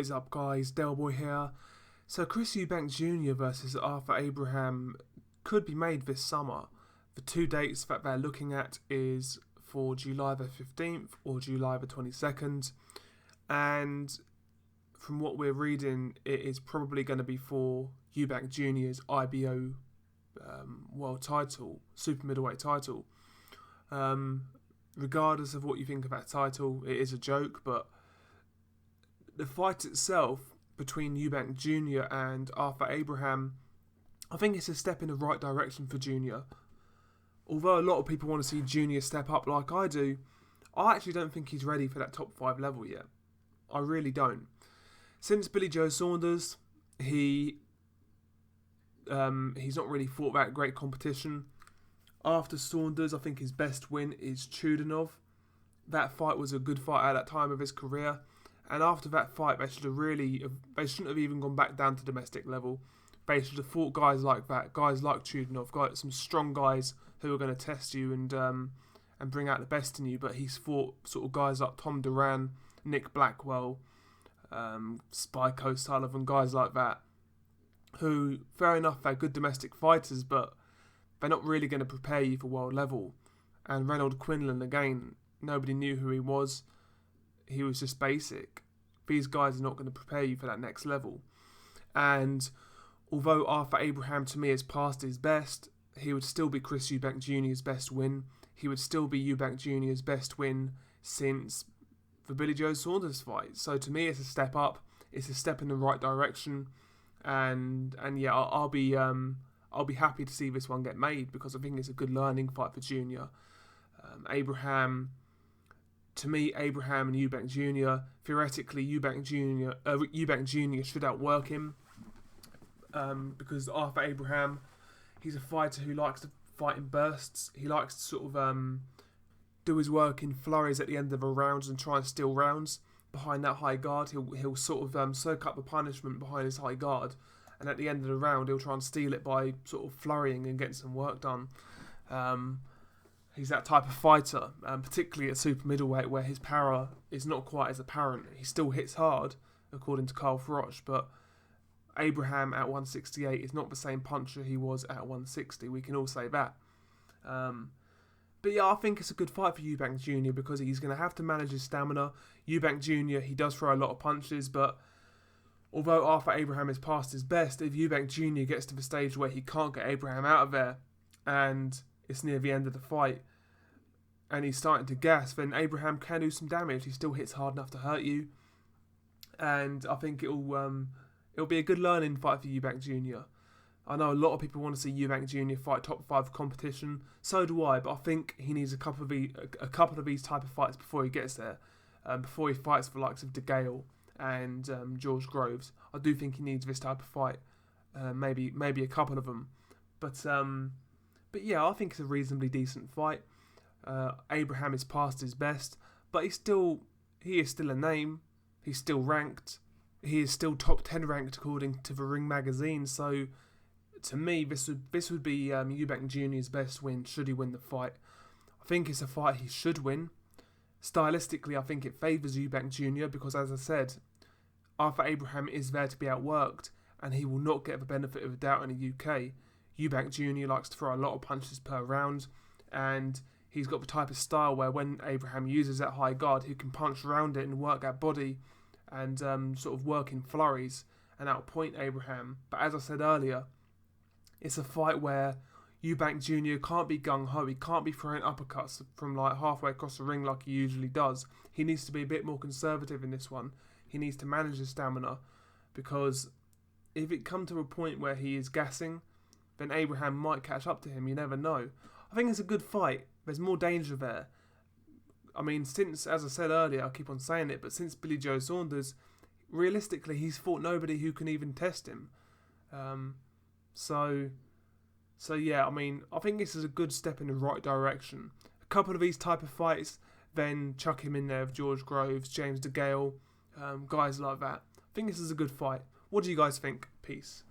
What is up, guys? Delboy here. So Chris Eubank Jr. versus Arthur Abraham could be made this summer. The two dates that they're looking at is for July the 15th or July the 22nd. And from what we're reading, it is probably going to be for Eubank Jr.'s IBO world title, super middleweight title. Regardless of what you think of that title, it is a joke, but the fight itself between Eubank Jr. and Arthur Abraham, I think it's a step in the right direction for Jr. Although a lot of people want to see Jr. step up like I do, I actually don't think he's ready for that top 5 level yet. I really don't. Since Billy Joe Saunders, he's not really fought that great competition. After Saunders, I think his best win is Chudinov. That fight was a good fight at that time of his career. And after that fight, they shouldn't have even gone back down to domestic level. They should have fought guys like that, guys like Chudinov, some strong guys who are going to test you and bring out the best in you. But he's fought sort of guys like Tom Duran, Nick Blackwell, Spike O'Sullivan, guys like that, who, fair enough, they're good domestic fighters, but they're not really going to prepare you for world level. And Reynold Quinlan, again, nobody knew who he was. He was just basic. These guys are not going to prepare you for that next level. And although Arthur Abraham to me has passed his best, he would still be Chris Eubank Jr.'s best win. He would still be Eubank Jr.'s best win since the Billy Joe Saunders fight. So to me, it's a step up. It's a step in the right direction. And yeah, I'll be happy to see this one get made because I think it's a good learning fight for Jr. To me, Abraham and Eubank Jr., theoretically, Eubank Jr. should outwork him because Arthur Abraham, he's a fighter who likes to fight in bursts. He likes to sort of do his work in flurries at the end of a round and try and steal rounds behind that high guard. He'll sort of soak up the punishment behind his high guard, and at the end of the round, he'll try and steal it by sort of flurrying and getting some work done. He's that type of fighter, particularly at super middleweight where his power is not quite as apparent. He still hits hard, according to Carl Froch, but Abraham at 168 is not the same puncher he was at 160. We can all say that. But yeah, I think it's a good fight for Eubank Jr. because he's going to have to manage his stamina. Eubank Jr., he does throw a lot of punches, but although Arthur Abraham is past his best, if Eubank Jr. gets to the stage where he can't get Abraham out of there and it's near the end of the fight and he's starting to gas, then Abraham can do some damage. He still hits hard enough to hurt you. And I think it'll be a good learning fight for Eubank Jr. I know a lot of people want to see Eubank Jr. fight top 5 competition. So do I, but I think he needs a couple of these type of fights before he gets there. Before he fights for the likes of De Gale and George Groves. I do think he needs this type of fight. Maybe a couple of them. But yeah, I think it's a reasonably decent fight. Abraham is past his best, but he is still a name. He's still ranked. He is still top 10 ranked according to the Ring magazine. So to me, this would be Eubank Jr.'s best win should he win the fight. I think it's a fight he should win. Stylistically, I think it favours Eubank Jr. because, as I said, Arthur Abraham is there to be outworked and he will not get the benefit of the doubt in the UK. Eubank Jr. likes to throw a lot of punches per round, and he's got the type of style where when Abraham uses that high guard, he can punch around it and work that body and sort of work in flurries and outpoint Abraham. But as I said earlier, it's a fight where Eubank Jr. can't be gung-ho. He can't be throwing uppercuts from like halfway across the ring like he usually does. He needs to be a bit more conservative in this one. He needs to manage his stamina because if it comes to a point where he is gassing, then Abraham might catch up to him. You never know. I think it's a good fight. There's more danger there. I mean, since, as I said earlier, I keep on saying it, but since Billy Joe Saunders, realistically, he's fought nobody who can even test him. So yeah, I mean, I think this is a good step in the right direction. A couple of these type of fights, then chuck him in there with George Groves, James De Gale, guys like that. I think this is a good fight. What do you guys think? Peace.